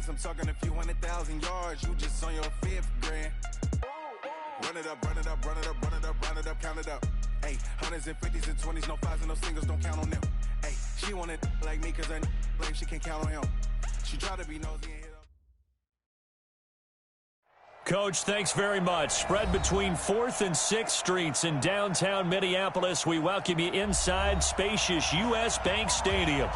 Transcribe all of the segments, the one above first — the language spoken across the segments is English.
I'm talking a few 100,000 yards. You just on your 5th grand. Run it up, run it up, run it up, run it up, run it up, count it up. Hey, hundreds and 50s and 20s, no 5s and no singles, don't count on them. Hey, she want it like me, cause I blame she can't count on him. She try to be nosy and hit up. Coach, thanks very much. Spread between 4th and 6th Streets in downtown Minneapolis. We welcome you inside spacious U.S. Bank Stadium.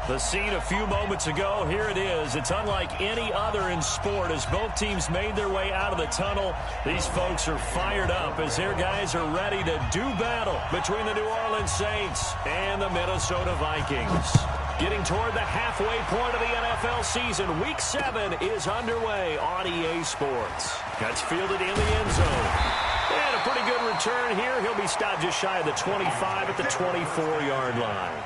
The scene a few moments ago, here it is. It's unlike any other in sport as both teams made their way out of the tunnel. These folks are fired up as their guys are ready to do battle between the New Orleans Saints and the Minnesota Vikings. Getting toward the halfway point of the NFL season, Week 7 is underway on EA Sports. That's fielded in the end zone. And a pretty good return here. He'll be stopped just shy of the 25 at the 24-yard line.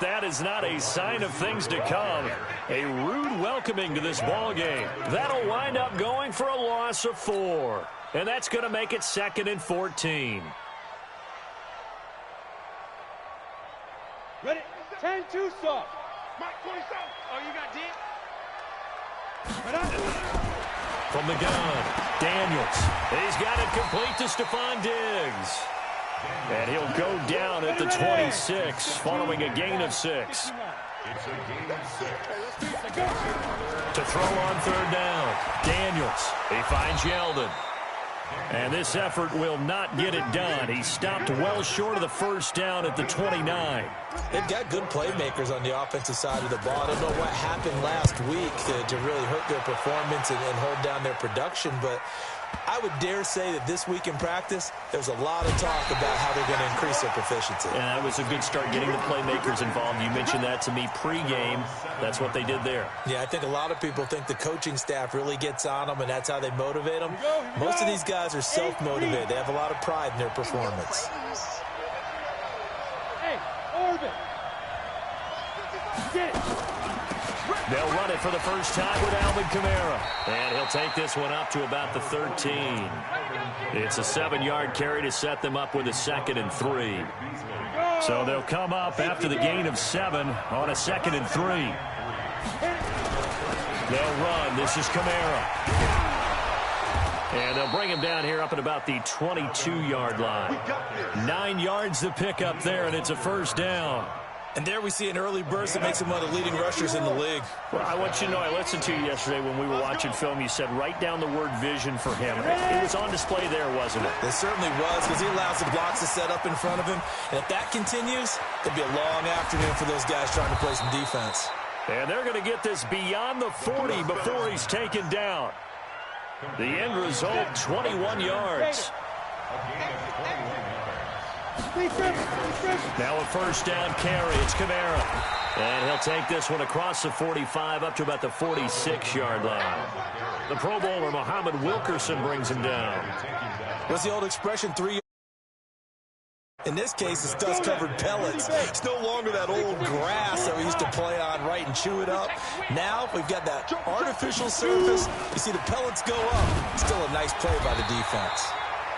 That is not a sign of things to come. A rude welcoming to this ball game. That'll wind up going for a loss of 4. And that's going to make it 2nd and 14. Ready? 10-2 soft. Mike 27. Oh, you got deep? From the gun, Daniels. He's got it complete to Stephon Diggs. And he'll go down at the 26 following a gain of 6. It's a gain of 6. To throw on 3rd down, Daniels. He finds Yeldon. And this effort will not get it done. He stopped well short of the 1st down at the 29. They've got good playmakers on the offensive side of the ball. I don't know what happened last week to really hurt their performance and hold down their production, but I would dare say that this week in practice, there's a lot of talk about how they're going to increase their proficiency. And that was a good start getting the playmakers involved. You mentioned that to me pregame. That's what they did there. Yeah, I think a lot of people think the coaching staff really gets on them, and that's how they motivate them. Most of these guys are self-motivated. They have a lot of pride in their performance. Hey, Orbit. Get it. They'll run it for the first time with Alvin Kamara. And he'll take this one up to about the 13. It's a 7-yard carry to set them up with a 2nd and 3. So they'll come up after the gain of 7 on a 2nd and 3. They'll run. This is Kamara. And they'll bring him down here up at about the 22-yard line. 9 yards to pick up there, and it's a 1st down. And there we see an early burst that makes him one of the leading rushers in the league. Well, I want you to know, I listened to you yesterday when we were watching film. You said write down the word vision for him. It was on display there, wasn't it? It certainly was, because he allows the blocks to set up in front of him. And if that continues, it'll be a long afternoon for those guys trying to play some defense. And they're going to get this beyond the 40 before he's taken down. The end result, 21 yards. Now a 1st down carry. It's Kamara. And he'll take this one across the 45 up to about the 46-yard line. The Pro Bowler, Muhammad Wilkerson, brings him down. What's the old expression, 3 yards? In this case, it's dust-covered pellets. It's no longer that old grass that we used to play on, right, and chew it up. Now we've got that artificial surface. You see the pellets go up. Still a nice play by the defense.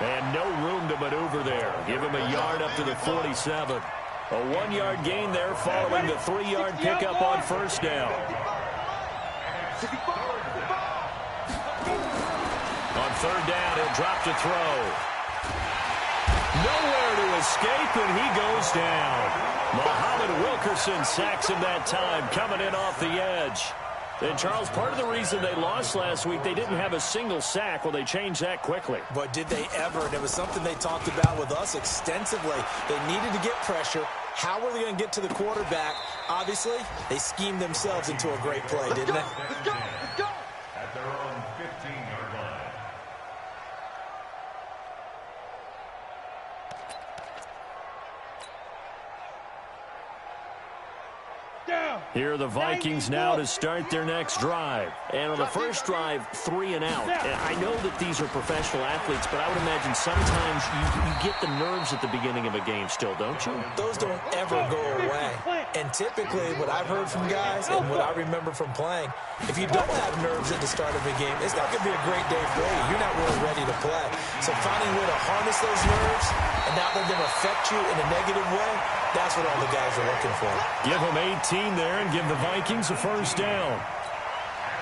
And no room to maneuver there. Give him a yard up to the 47. A 1-yard gain there following the 3-yard pickup on 1st down. On 3rd down, he'll drop to throw. Nowhere to escape, and he goes down. Muhammad Wilkerson sacks him that time, coming in off the edge. And, Charles, part of the reason they lost last week, they didn't have a single sack. Well, they changed that quickly. But did they ever? And it was something they talked about with us extensively. They needed to get pressure. How were they going to get to the quarterback? Obviously, they schemed themselves into a great play, didn't they? Let's go! Let's go! At their own 15-yard line. Here are the Vikings now to start their next drive. And on the first drive, 3 and out. And I know that these are professional athletes, but I would imagine sometimes you get the nerves at the beginning of a game still, don't you? Those don't ever go away. And typically, what I've heard from guys and what I remember from playing, if you don't have nerves at the start of a game, it's not going to be a great day for you. You're not really ready to play. So finding a way to harness those nerves and not let them affect you in a negative way, that's what all the guys are looking for. Give them 18 there and give the Vikings a first down.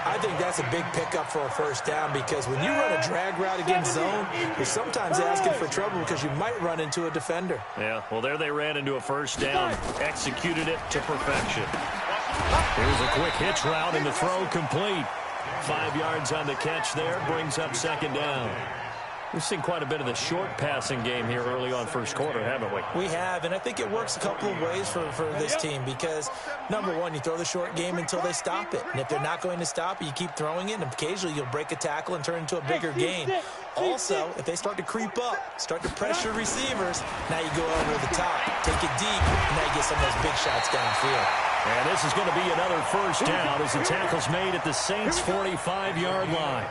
I think that's a big pickup for a first down because when you run a drag route against zone, you're sometimes asking for trouble because you might run into a defender. Yeah, well, there they ran into a first down, executed it to perfection. Here's a quick hitch route and the throw complete. 5 yards on the catch there, brings up second down. We've seen quite a bit of the short passing game here early on first quarter, haven't we? We have, and I think it works a couple of ways for this team because, number one, you throw the short game until they stop it. And if they're not going to stop it, you keep throwing it, and occasionally you'll break a tackle and turn it into a bigger gain. Also, if they start to creep up, start to pressure receivers, now you go over the top, take it deep, and now you get some of those big shots downfield. And this is going to be another first down as the tackle's made at the Saints' 45-yard line.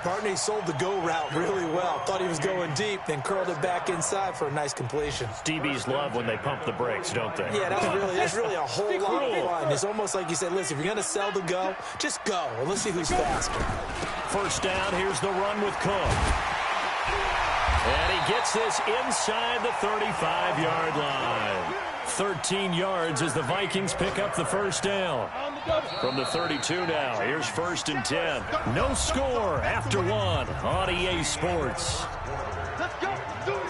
Partney sold the go route really well. Thought he was going deep, then curled it back inside for a nice completion. DBs love when they pump the brakes, don't they? Yeah, that's really a whole lot of fun. It's almost like you said, listen, if you're going to sell the go, just go. And let's see who's faster. First down, here's the run with Cook. And he gets this inside the 35-yard line. 13 yards as the Vikings pick up the first down. From the 32 now, here's first and 10. No score after 1 on EA Sports. Let's go. Do it.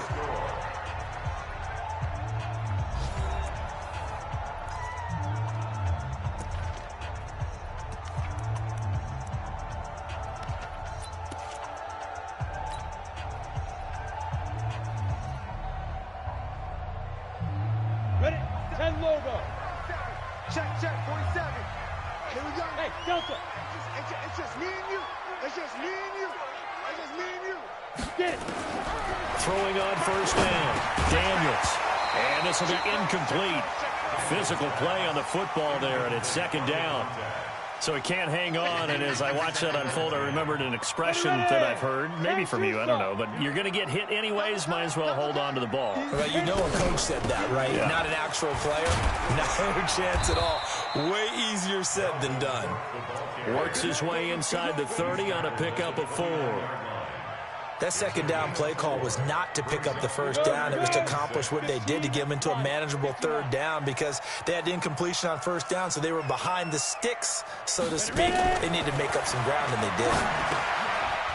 Ready? 10 logo. Check, 47. Here we go. Hey, Delta. It's just me and you. It's just me and you. It's just me and you. Get it. Throwing on first down, Daniels. And this will be incomplete. Physical play on the football there, and it's second down. So he can't hang on, and as I watch that unfold, I remembered an expression that I've heard, maybe from you, I don't know, but you're going to get hit anyways, might as well hold on to the ball. Well, you know a coach said that, right? Yeah. Not an actual player. No chance at all. Way easier said than done. Works his way inside the 30 on a pickup of 4. That second down play call was not to pick up the first down. It was to accomplish what they did to get them into a manageable third down because they had incompletion on first down, so they were behind the sticks, so to speak. They needed to make up some ground, and they did.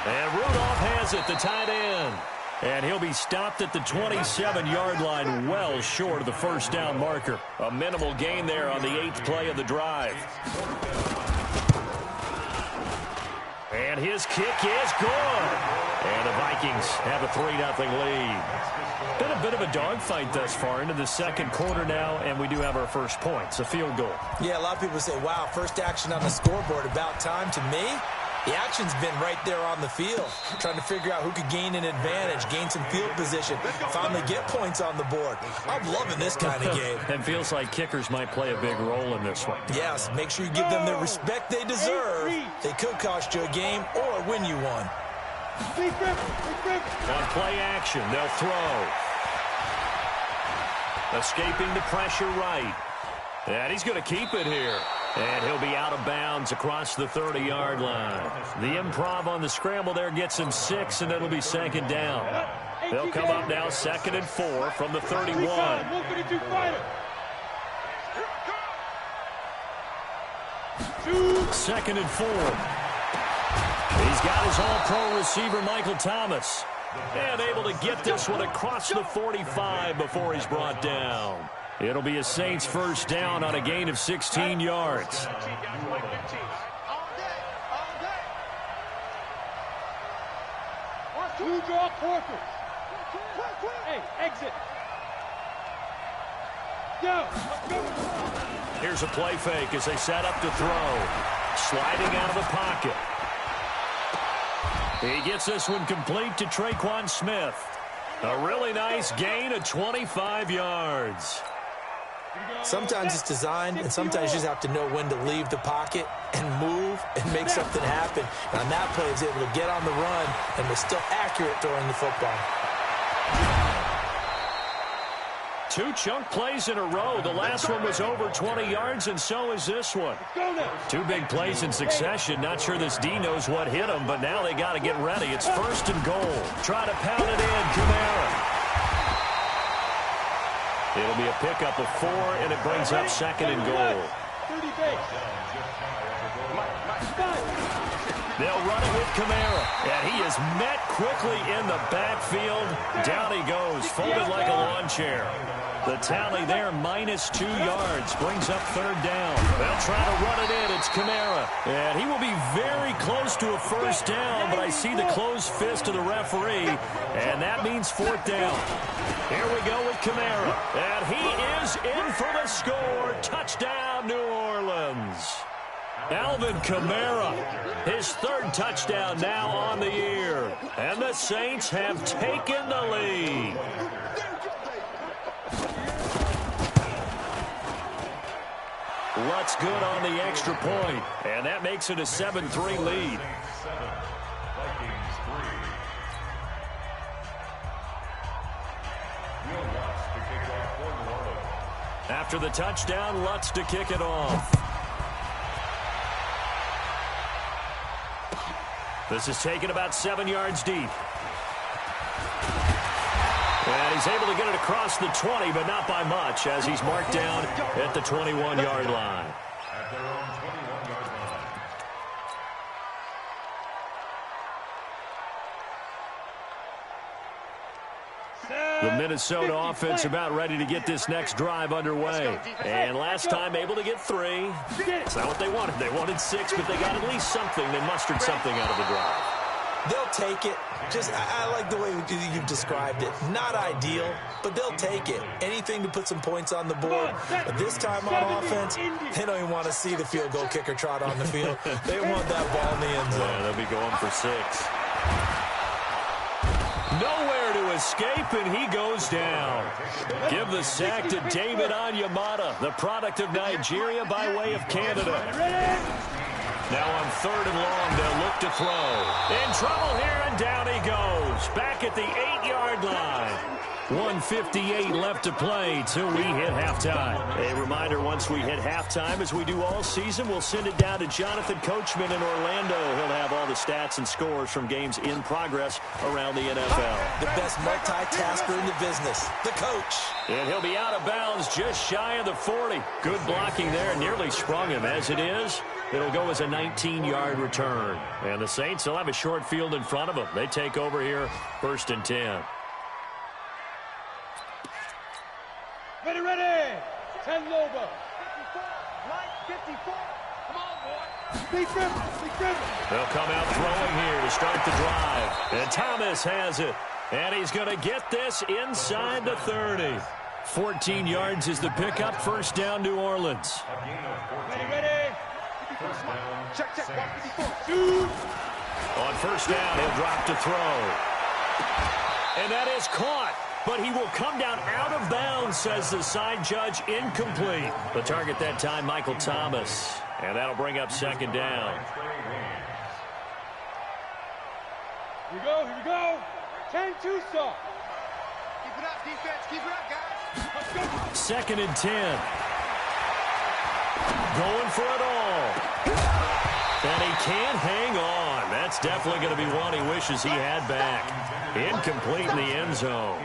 And Rudolph has it, the tight end. And he'll be stopped at the 27-yard line, well short of the first down marker. A minimal gain there on the 8th play of the drive. And his kick is good. And the Vikings have a 3-0 lead. Been a bit of a dogfight thus far into the second quarter now, and we do have our first points, a field goal. Yeah, a lot of people say, wow, first action on the scoreboard, about time. To me, the action's been right there on the field, trying to figure out who could gain an advantage, gain some field position, finally get points on the board. I'm loving this kind of game. It feels like kickers might play a big role in this one. Yes, make sure you give them the respect they deserve. They could cost you a game or win you one. On play action, they'll throw. Escaping the pressure right. And he's going to keep it here. And he'll be out of bounds across the 30-yard line. The improv on the scramble there gets him 6, and it'll be second down. They'll come up now 2nd and 4 from the 31. Second and 4. He's got his all-pro receiver, Michael Thomas. And able to get this one across the 45 before he's brought down. It'll be a Saints first down on a gain of 16 yards. Two draw quarters. Hey, exit. Go. Here's a play fake as they set up to throw. Sliding out of the pocket. He gets this one complete to Traquan Smith. A really nice gain of 25 yards. Sometimes it's designed, and sometimes you just have to know when to leave the pocket and move and make something happen. And on that play, he was able to get on the run and was still accurate throwing the football. 2 chunk plays in a row. The last one was over 20 yards, and so is this one. 2 big plays in succession. Not sure this D knows what hit him, but now they got to get ready. It's 1st and goal. Try to pound it in. Kamara. It'll be a pickup of 4, and it brings up 2nd and goal. 30 base. They'll run it with Kamara, and he is met quickly in the backfield. Down he goes, folded like a lawn chair. The tally there, -2 yards, brings up 3rd down. They'll try to run it in. It's Kamara, and he will be very close to a 1st down, but I see the closed fist of the referee, and that means 4th down. Here we go with Kamara, and he is in for the score. Touchdown, New Orleans. Alvin Kamara, his 3rd touchdown now on the year. And the Saints have taken the lead. Lutz good on the extra point, and that makes it a 7-3 lead. After the touchdown, Lutz to kick it off. This is taken about 7 yards deep. And he's able to get it across the 20, but not by much, as he's marked down at the 21-yard line. At their own 21-yard line. The Minnesota offense about ready to get this next drive underway. And last time able to get 3. It's not what they wanted. They wanted 6, but they got at least something. They mustered something out of the drive. They'll take it. I like the way you've described it. Not ideal, but they'll take it. Anything to put some points on the board. But this time on offense, they don't even want to see the field goal kicker trot on the field. They want that ball in the end zone. Yeah, they'll be going for 6. Nowhere to escape, and he goes down. Give the sack to David Onyemata, the product of Nigeria by way of Canada. Now on 3rd and long, they'll look to throw. In trouble here, and down he goes. Back at the 8-yard line. 1:58 left to play till we hit halftime. A reminder, once we hit halftime, as we do all season, we'll send it down to Jonathan Coachman in Orlando. He'll have all the stats and scores from games in progress around the NFL. The best multitasker in the business, the coach. And he'll be out of bounds just shy of the 40. Good blocking there, nearly sprung him. As it is, it'll go as a 19-yard return. And the Saints will have a short field in front of them. They take over here, 1st and 10. Ready. 10 Lobo. 54. Come on, boy. Big River. They'll come out throwing here to start the drive. And Thomas has it. And he's going to get this inside the 30. 14 yards is the pickup. 1st down, New Orleans. Ready. Check. 154. On 1st down, he'll drop to throw. And that is caught. But he will come down out of bounds, says the side judge. Incomplete. The target that time, Michael Thomas. And that'll bring up 2nd down. Here we go. 10 Tucson. Keep it up, defense. Keep it up, guys. Let's go. 2nd and 10. Going for it all. And he can't hang on. That's definitely going to be one he wishes he had back. Incomplete in the end zone.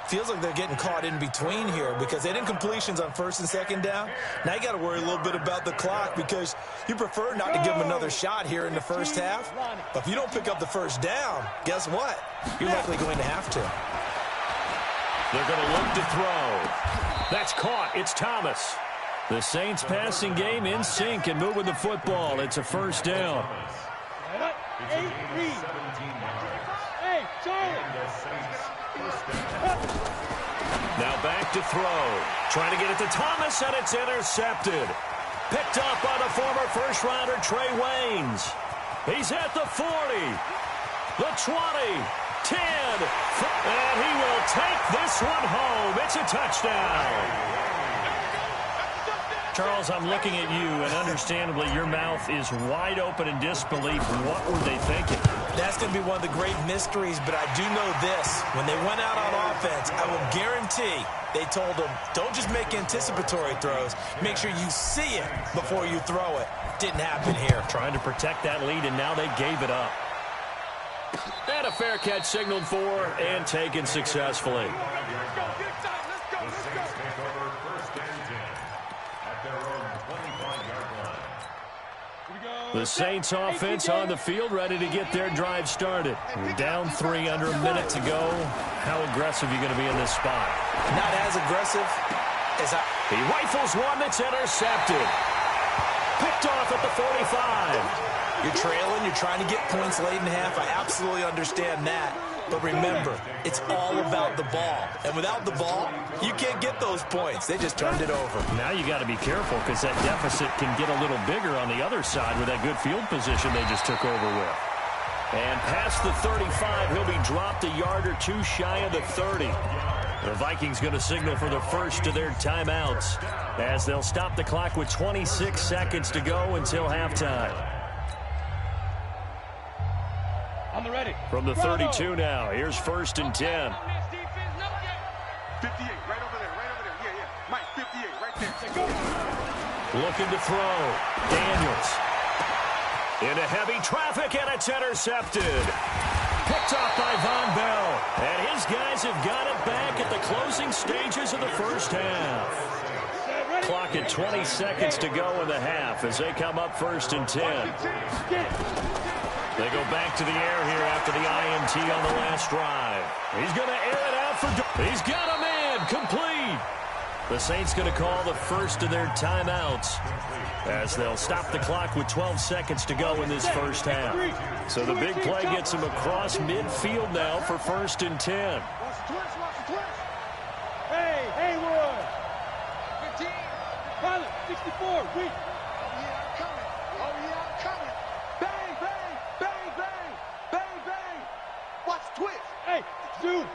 Feels like they're getting caught in between here because they had incompletions on 1st and 2nd down. Now you got to worry a little bit about the clock because you prefer not to give them another shot here in the 1st half. But if you don't pick up the 1st down, guess what? You're likely going to have to. They're going to look to throw. That's caught. It's Thomas. The Saints passing game in sync and moving the football. It's a 1st down. 8-3. Hey, Charlie. Now back to throw. Trying to get it to Thomas, and it's intercepted. Picked up by the former first-rounder Trey Waynes. He's at the 40, the 20, 10, and he will take this one home. It's a touchdown. Charles, I'm looking at you, and understandably, your mouth is wide open in disbelief. What were they thinking? That's going to be one of the great mysteries, but I do know this. When they went out on offense, I will guarantee they told them, don't just make anticipatory throws. Make sure you see it before you throw it. Didn't happen here. Trying to protect that lead, and now they gave it up. And a fair catch signaled for and taken successfully. The Saints offense on the field, ready to get their drive started. We're down 3, under a minute to go. How aggressive are you going to be in this spot? Not as aggressive as He rifles one that's intercepted. Picked off at the 45. You're trailing, you're trying to get points late in half. I absolutely understand that. But remember, it's all about the ball. And without the ball, you can't get those points. They just turned it over. Now you got to be careful because that deficit can get a little bigger on the other side with that good field position they just took over with. And past the 35, he'll be dropped a yard or two shy of the 30. The Vikings going to signal for the first of their timeouts as they'll stop the clock with 26 seconds to go until halftime. On the ready. From the 32 now, here's 1st and 10. 58, right over there, Yeah. Mike, 58, right there. Go. Looking to throw. Daniels. Into heavy traffic, and it's intercepted. Picked off by Von Bell. And his guys have got it back at the closing stages of the first half. Clock at 20 seconds to go in the half as they come up 1st and 10. They go back to the air here after the INT on the last drive. He's going to air it out for... He's got a man, complete. The Saints going to call the first of their timeouts as they'll stop the clock with 12 seconds to go in this first half. So the big play gets him across midfield now for 1st and 10. Hey, Haywood. 15. Pilot, 64, weak. Hey, zoom.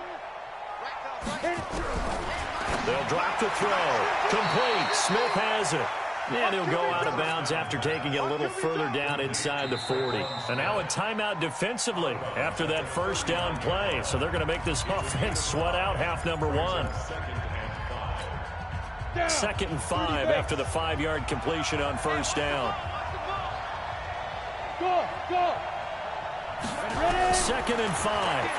They'll drop the throw. Complete. Smith has it. And he'll go out of bounds after taking it a little further down inside the 40. And now a timeout defensively after that first down play. So they're going to make this offense sweat out half number 1. 2nd and 5 after the 5-yard completion on first down. Go. 2nd and 5.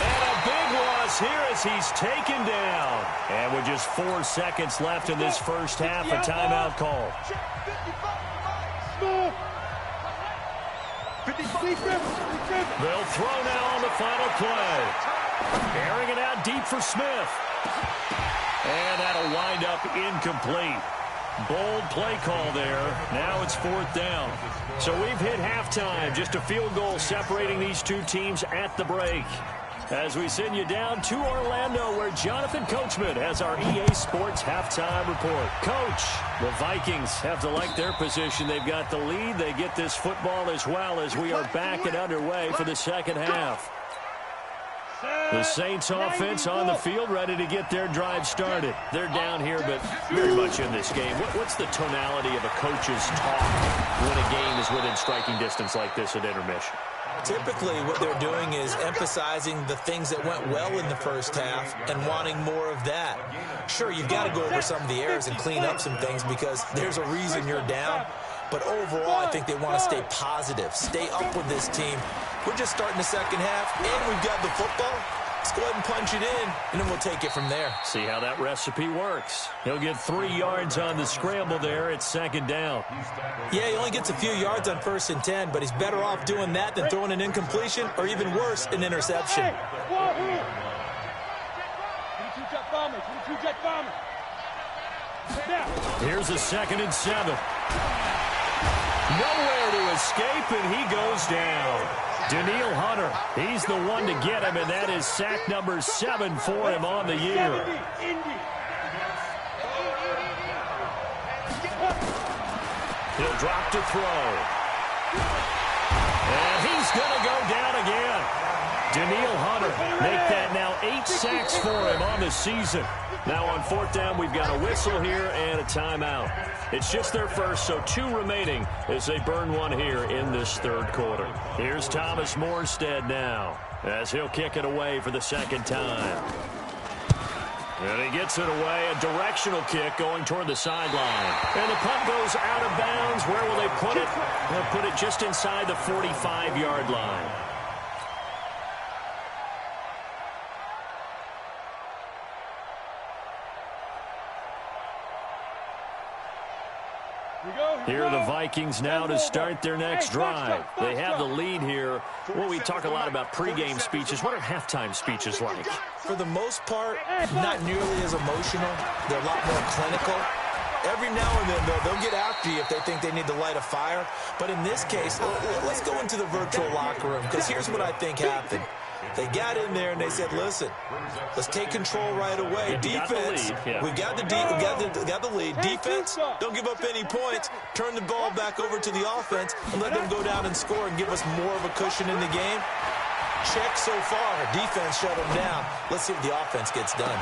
And a big loss here as he's taken down. And with just 4 seconds left in this first half, a timeout call. They'll throw now on the final play. Airing it out deep for Smith. And that'll wind up incomplete. Bold play call there. Now it's 4th down. So we've hit halftime. Just a field goal separating these two teams at the break. As we send you down to Orlando, where Jonathan Coachman has our EA Sports halftime report. Coach, the Vikings have to like their position. They've got the lead. They get this football as well as we are back and underway for the second half. The Saints offense on the field, ready to get their drive started. They're down here, but very much in this game. What's the tonality of a coach's talk when a game is within striking distance like this at intermission? Typically, what they're doing is emphasizing the things that went well in the first half and wanting more of that. Sure, you've got to go over some of the errors and clean up some things because there's a reason you're down. But overall, I think they want to stay positive, stay up with this team. We're just starting the second half, and we've got the football. Let's go ahead and punch it in, and then we'll take it from there. See how that recipe works. He'll get 3 yards on the scramble there at 2nd down. Yeah, he only gets a few yards on 1st and 10, but he's better off doing that than throwing an incompletion or even worse, an interception. Here's a 2nd and 7. Nowhere to escape, and he goes down. Daniil Hunter, he's the one to get him, and that is sack number 7 for him on the year. He'll drop to throw. And he's going to go down again. Daniil Hunter make that now 8 sacks for him on the season. Now on 4th down, we've got a whistle here and a timeout. It's just their first, so 2 remaining as they burn one here in this 3rd quarter. Here's Thomas Morstead now as he'll kick it away for the 2nd time. And he gets it away, a directional kick going toward the sideline. And the punt goes out of bounds. Where will they put it? They'll put it just inside the 45-yard line. Here are the Vikings now to start their next drive. They have the lead here. Well, we talk a lot about pregame speeches. What are halftime speeches like? For the most part, not nearly as emotional. They're a lot more clinical. Every now and then, though, they'll get after you if they think they need to light a fire. But in this case, let's go into the virtual locker room, because here's what I think happened. They got in there and they said, listen, let's take control right away. Defense, we got the lead. Defense, don't give up any points. Turn the ball back over to the offense and let them go down and score and give us more of a cushion in the game. Check so far. Defense shut them down. Let's see if the offense gets done.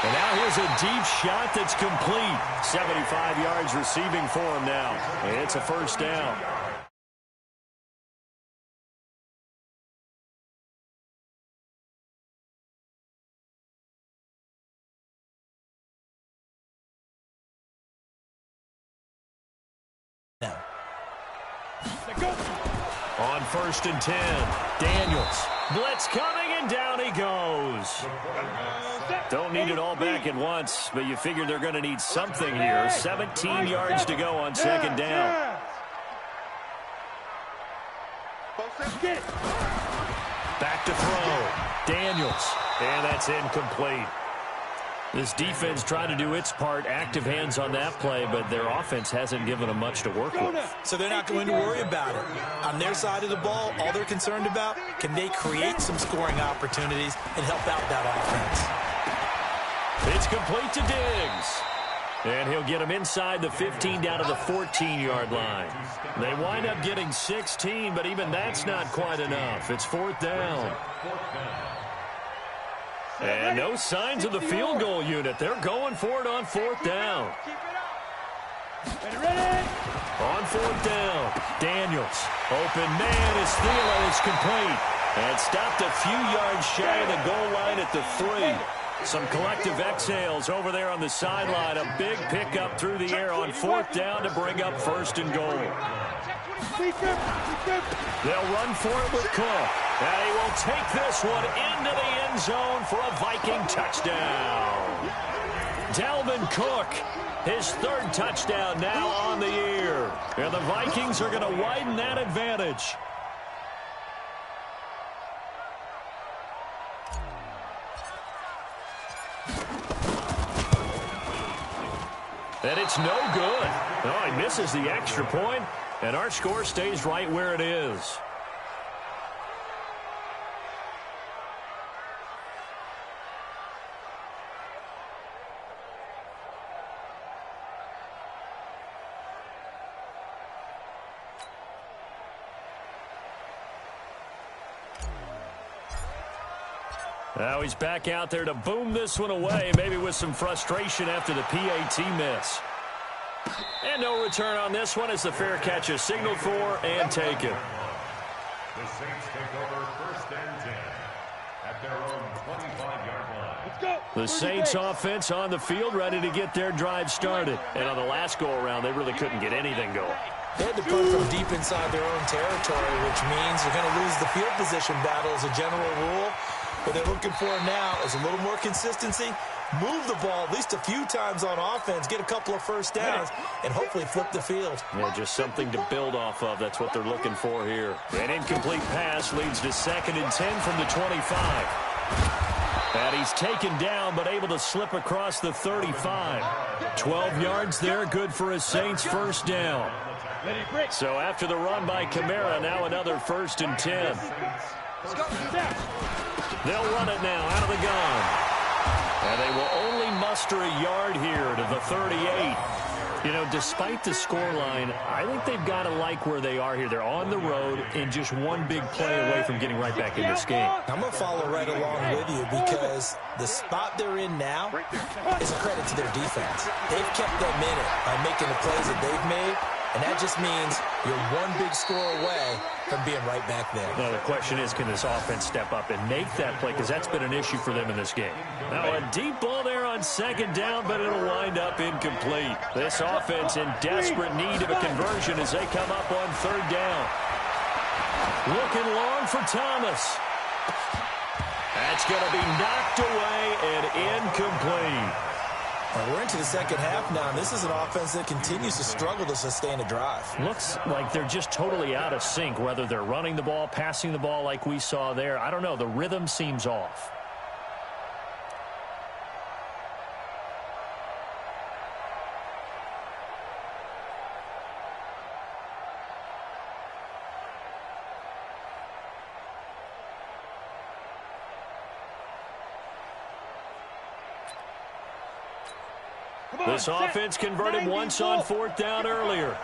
And now here's a deep shot that's complete. 75 yards receiving for him now. And it's a 1st down. On 1st and 10, Daniels. Blitz coming, and down he goes. Don't need it all back at once, but you figure they're going to need something here. 17 yards to go on 2nd down. Back to throw. Daniels. And that's incomplete. This defense trying to do its part, active hands on that play, but their offense hasn't given them much to work with. So they're not going to worry about it. On their side of the ball, all they're concerned about, can they create some scoring opportunities and help out that offense? It's complete to Diggs. And he'll get him inside the 15 down to the 14-yard line. They wind up getting 16, but even that's not quite enough. It's 4th down. And no signs of the field goal unit. They're going for it on 4th down. On 4th down, Daniels. Open man is Thielen. It's complete. And stopped a few yards shy of the goal line at the 3. Some collective exhales over there on the sideline. A big pickup through the air on 4th down to bring up 1st and goal. They'll run for it with Cook. And he will take this one into the end zone for a Viking touchdown. Dalvin Cook, his 3rd touchdown now on the year. And the Vikings are going to widen that advantage. And it's no good. Oh, he misses the extra point, and our score stays right where it is. Now he's back out there to boom this one away, maybe with some frustration after the PAT miss. And no return on this one as the fair catch is signaled for and taken. The Saints take over 1st and 10 at their own 25-yard line. Let's go. The Saints offense on the field ready to get their drive started. And on the last go-around, they really couldn't get anything going. They had to punt from deep inside their own territory, which means they're going to lose the field position battle as a general rule. What they're looking for now is a little more consistency, move the ball at least a few times on offense, get a couple of 1st downs, and hopefully flip the field. Yeah, just something to build off of. That's what they're looking for here. An incomplete pass leads to 2nd and 10 from the 25. And he's taken down, but able to slip across the 35. 12 yards there, good for a Saints 1st down. So after the run by Kamara, now another 1st and 10. They'll run it now out of the gun. And they will only muster a yard here to the 38. You know, despite the scoreline, I think they've got to like where they are here. They're on the road and just one big play away from getting right back in this game. I'm going to follow right along with you because the spot they're in now is a credit to their defense. They've kept them in it by making the plays that they've made, and that just means you're one big score away from being right back there. Now, the question is, can this offense step up and make that play? Because that's been an issue for them in this game. Now, a deep ball there on second down, but it'll wind up incomplete. This offense in desperate need of a conversion as they come up on third down. Looking long for Thomas. That's going to be knocked away and incomplete. Well, we're into the second half now, and this is an offense that continues to struggle to sustain a drive. Looks like they're just totally out of sync, whether they're running the ball, passing the ball like we saw there. I don't know. The rhythm seems off. This offense converted once on fourth down earlier.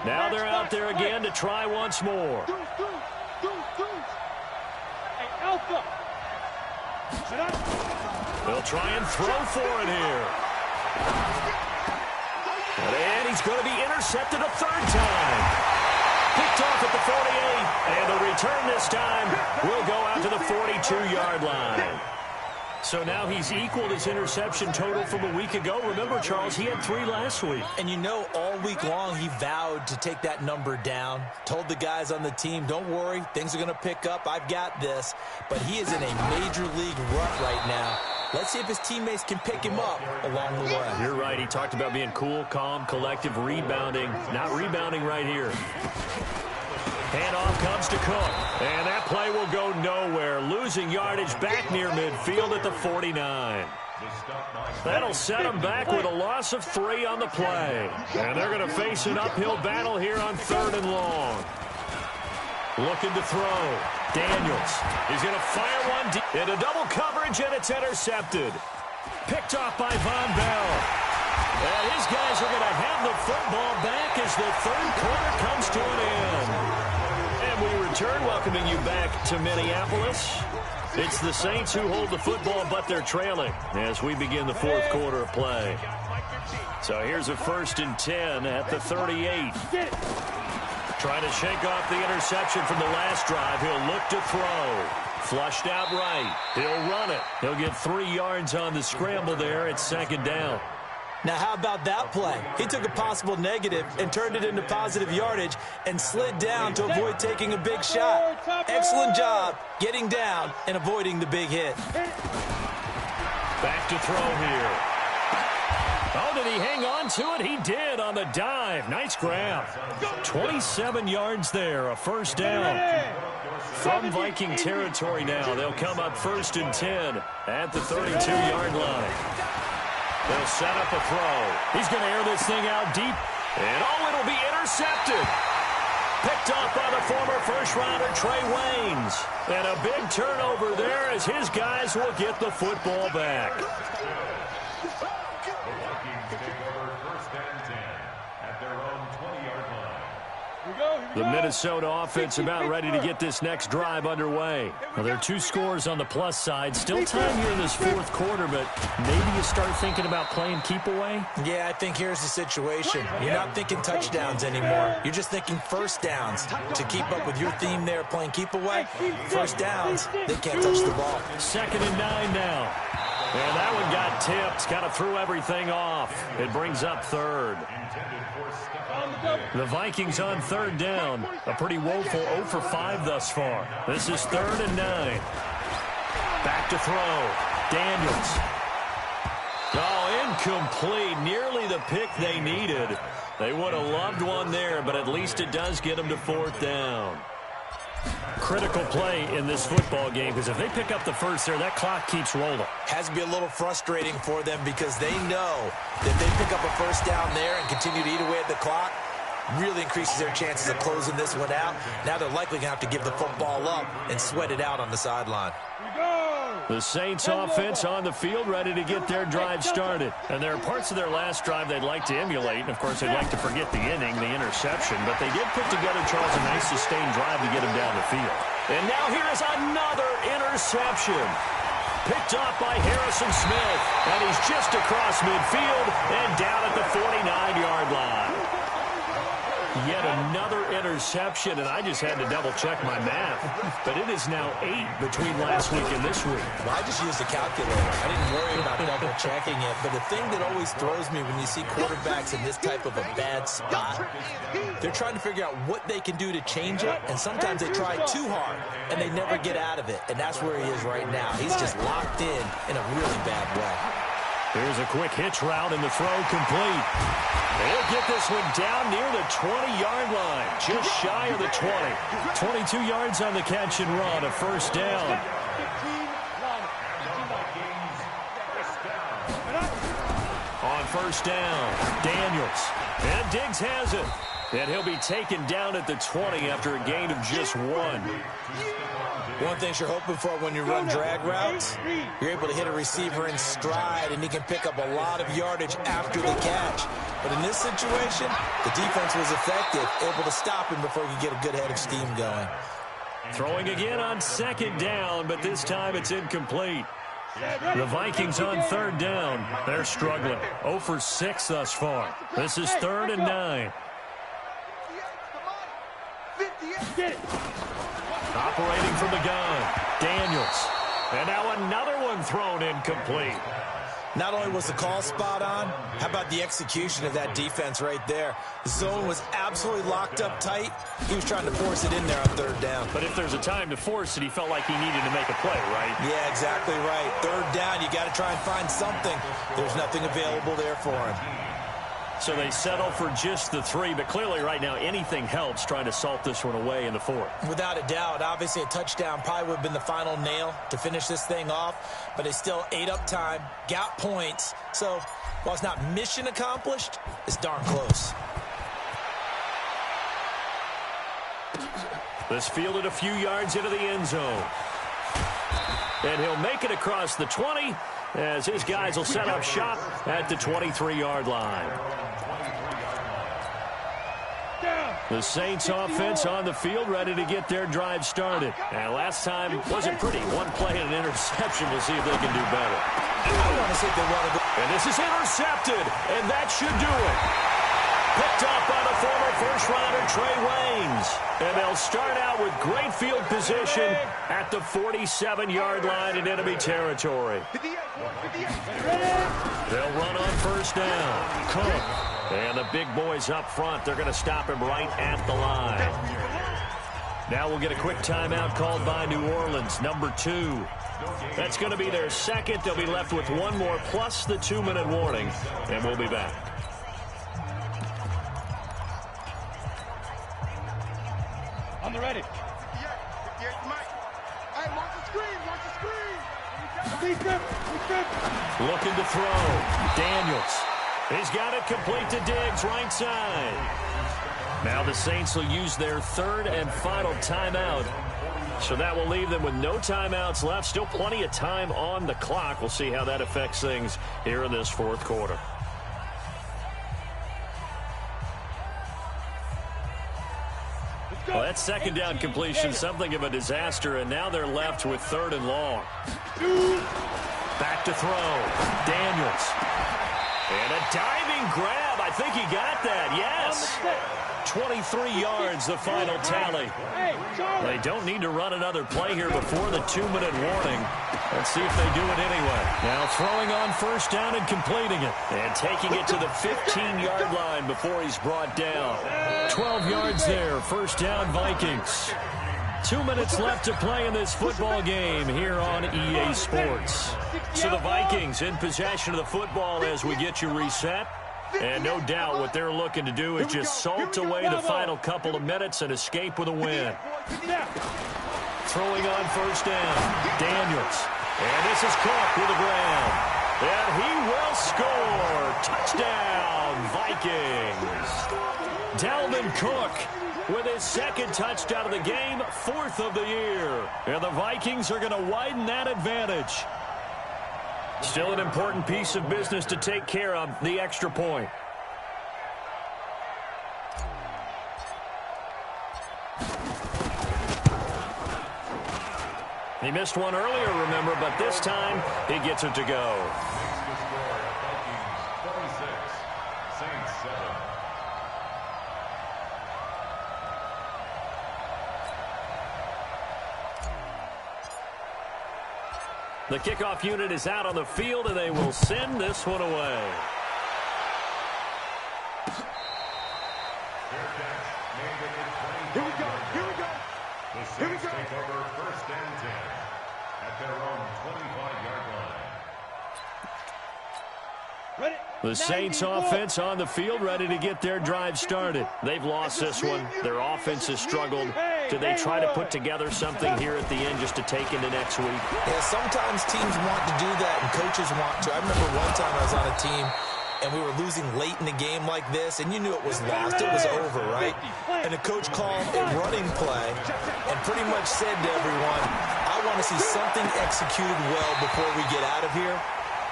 Now they're out there again to try once more. They'll try and throw for it here. And he's going to be intercepted a third time. Picked off at the 48. And the return this time will go out to the 42-yard line. So now he's equaled his interception total from a week ago. Remember, Charles, he had 3 last week. And you know, all week long he vowed to take that number down. Told the guys on the team, don't worry, things are going to pick up. I've got this. But he is in a major league rut right now. Let's see if his teammates can pick him up along the way. You're right. He talked about being cool, calm, collective, rebounding. Not rebounding right here. Handoff comes to Cook, and that play will go nowhere, losing yardage back near midfield at the 49. That'll set them back with a loss of 3 on the play. And they're going to face an uphill battle here on third and long. Looking to throw. Daniels. He's going to fire one deep into double coverage, and it's intercepted. Picked off by Von Bell. And his guys are going to have the football back as the third quarter comes to an end. We return, welcoming you back to Minneapolis. It's the Saints who hold the football, but they're trailing as we begin the fourth quarter of play. So here's a 1st and 10 at the 38. Trying to shake off the interception from the last drive. He'll look to throw. Flushed out right. He'll run it. He'll get 3 yards on the scramble there at second down. Now, how about that play? He took a possible negative and turned it into positive yardage and slid down to avoid taking a big shot. Excellent job getting down and avoiding the big hit. Back to throw here. Oh, did he hang on to it? He did on the dive. Nice grab. 27 yards there, a first down. From Viking territory now, they'll come up 1st and 10 at the 32-yard line. They'll set up a throw. He's going to air this thing out deep. And, it'll be intercepted. Picked off by the former first-rounder Trey Waynes. And a big turnover there as his guys will get the football back. The Vikings take over 1st and 10 at their own 20-yard line. The Minnesota offense about ready to get this next drive underway. Well, there are 2 scores on the plus side. Still time here in this fourth quarter, but maybe you start thinking about playing keep away? Yeah, I think here's the situation. You're not thinking touchdowns anymore. You're just thinking first downs. To keep up with your theme there, playing keep away, first downs, they can't touch the ball. 2nd and 9 now. And that one got tipped. Kind of threw everything off. It brings up third. The Vikings on third down. A pretty woeful 0 for 5 thus far. This is 3rd and 9. Back to throw. Daniels. Oh, incomplete. Nearly the pick they needed. They would have loved one there, but at least it does get them to 4th down. Critical play in this football game, because if they pick up the first there, that clock keeps rolling. Has to be a little frustrating for them because they know that they pick up a first down there and continue to eat away at the clock, really increases their chances of closing this one out. Now they're likely going to have to give the football up and sweat it out on the sideline. The Saints offense on the field, ready to get their drive started. And there are parts of their last drive they'd like to emulate. And, of course, they'd like to forget the inning, the interception. But they did put together, Charles, a nice sustained drive to get him down the field. And now here is another interception. Picked off by Harrison Smith. And he's just across midfield and down at the 49-yard line. Yet another interception, and I just had to double-check my math. But it is now 8 between last week and this week. Well, I just used a calculator. I didn't worry about double-checking it. But the thing that always throws me when you see quarterbacks in this type of a bad spot, they're trying to figure out what they can do to change it, and sometimes they try too hard, and they never get out of it. And that's where he is right now. He's just locked in a really bad way. Here's a quick hitch route, and the throw complete. They'll get this one down near the 20-yard line, just shy of the 20. 22 yards on the catch and run, a first down. On first down, Daniels. And Diggs has it. And he'll be taken down at the 20 after a gain of just 1. One thing you're hoping for when you run drag routes, you're able to hit a receiver in stride, and he can pick up a lot of yardage after the catch. But in this situation, the defense was effective, able to stop him before he could get a good head of steam going. Throwing again on second down, but this time it's incomplete. The Vikings on third down. They're struggling. 0 for 6 thus far. This is 3rd and 9. Operating from the gun, Daniels. And now another one thrown incomplete. Not only was the call spot on, how about the execution of that defense right there? The zone was absolutely locked up tight. He was trying to force it in there on third down. But if there's a time to force it, he felt like he needed to make a play, right? Yeah, exactly right. Third down, you got to try and find something. There's nothing available there for him. So they settle for just the 3, but clearly right now anything helps trying to salt this one away in the 4th. Without a doubt, obviously a touchdown probably would have been the final nail to finish this thing off, but they still ate up time, got points. So while it's not mission accomplished, it's darn close. This fielded a few yards into the end zone. And he'll make it across the 20 as his guys will set up shop at the 23-yard line. The Saints offense on the field, ready to get their drive started. And last time wasn't pretty. One play and an interception. We'll see if they can do better. I want to see if they want to go. And this is intercepted, and that should do it. Picked up by the former first-rounder Trey Waynes. And they'll start out with great field position at the 47-yard line in enemy territory. They'll run on first down. Cook. And the big boys up front, they're going to stop him right at the line. Now we'll get a quick timeout called by New Orleans, number 2. That's going to be their second. They'll be left with one more plus the 2-minute warning, and we'll be back. On the ready. Hey, watch the screen, watch the screen. Looking to throw. Daniels. He's got it complete to Diggs, right side. Now the Saints will use their 3rd and final timeout. So that will leave them with no timeouts left. Still plenty of time on the clock. We'll see how that affects things here in this 4th quarter. Well, that second down completion, something of a disaster, and now they're left with 3rd and long. Back to throw. Daniels. And a diving grab. I think he got that. Yes. 23 yards, the final tally. They don't need to run another play here before the 2-minute warning. Let's see if they do it anyway. Now throwing on first down and completing it. And taking it to the 15-yard line before he's brought down. 12 yards there. First down, Vikings. 2 minutes left to play in this football game here on EA Sports. So the Vikings in possession of the football as we get you reset. And no doubt what they're looking to do is just salt away the final couple of minutes and escape with a win. Throwing on first down, Daniels. And this is Cook with the ground. And he will score. Touchdown, Vikings. Dalvin Cook with his second touchdown of the game, 4th of the year. And the Vikings are going to widen that advantage. Still an important piece of business to take care of, the extra point. He missed one earlier, remember, but this time he gets it to go. The kickoff unit is out on the field, and they will send this one away. Here we go. Here we go. The Saints take over 1st and 10 at their own 25-yard line. Ready? The Saints offense on the field, ready to get their drive started. They've lost this one. Their offense has struggled. Do they try to put together something here at the end just to take into next week? Yeah, sometimes teams want to do that and coaches want to. I remember one time I was on a team and we were losing late in the game like this, and you knew it was lost. It was over, right? And the coach called a running play and pretty much said to everyone, I want to see something executed well before we get out of here.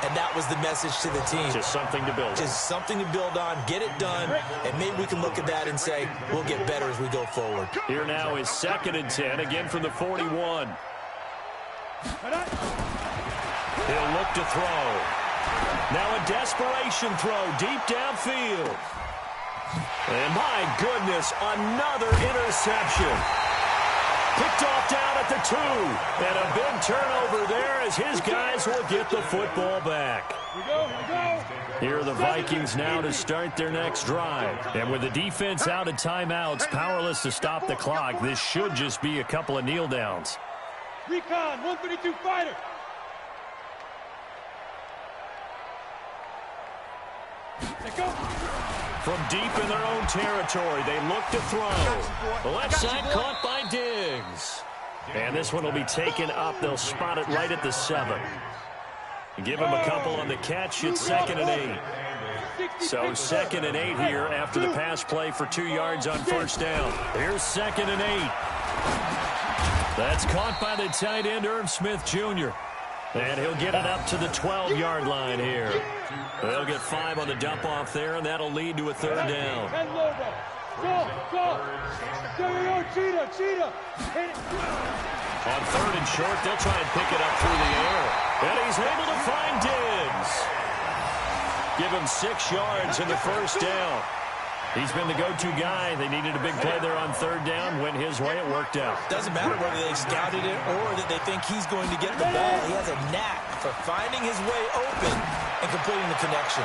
And that was the message to the team. Just something to build on. Just something to build on, get it done, and maybe we can look at that and say, we'll get better as we go forward. Here now is 2nd and 10, again from the 41. He'll look to throw. Now a desperation throw deep downfield. And my goodness, another interception. Picked off down at the 2. And a big turnover there as his guys will get the football back. Here are the Vikings now to start their next drive. And with the defense out of timeouts, powerless to stop the clock, this should just be a couple of kneel downs. Recon, 132 fighter. From deep in their own territory, they look to throw. The left side caught by Diggs. And this one will be taken up. They'll spot it right at the 7. Give him a couple on the catch. It's 2nd and 8. So 2nd and 8 here after the pass play for 2 yards on 1st down. Here's 2nd and 8. That's caught by the tight end, Irv Smith Jr. And he'll get it up to the 12-yard line here. They'll get 5 on the dump-off there, and that'll lead to a 3rd down. On 3rd and short, they'll try and pick it up through the air. And he's able to find Diggs. Give him 6 yards in the 1st down. He's been the go-to guy. They needed a big play there on 3rd down. Went his way. It worked out. Doesn't matter whether they scouted it or that they think he's going to get the ball. He has a knack for finding his way open and completing the connection.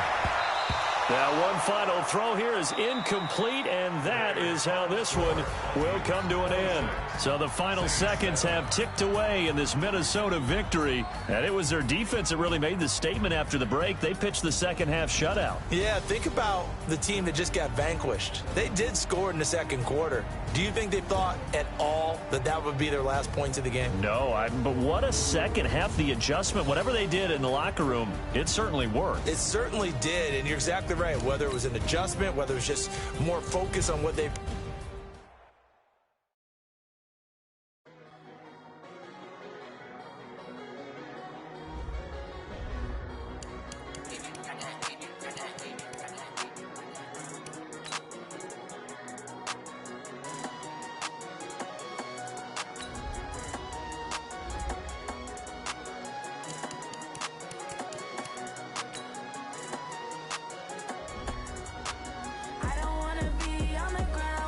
Now one final throw here is incomplete, and that is how this one will come to an end. So the final seconds have ticked away in this Minnesota victory, and it was their defense that really made the statement after the break. They pitched the second half shutout. Yeah, think about the team that just got vanquished. They did score in the 2nd quarter. Do you think they thought at all that that would be their last points of the game? No, but what a second half. The adjustment, whatever they did in the locker room, it certainly worked. It certainly did, and you're exactly right. Whether it was an adjustment, whether it was just more focus on what they... I don't wanna be on the ground.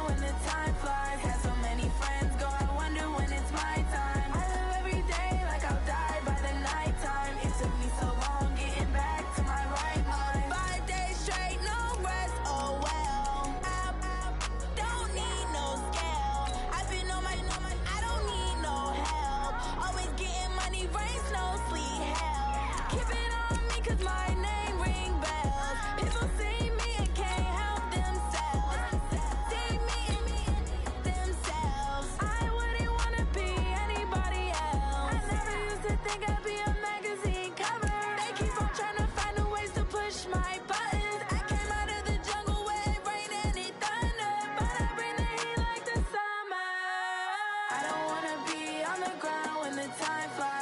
I don't wanna be on the ground when the time flies.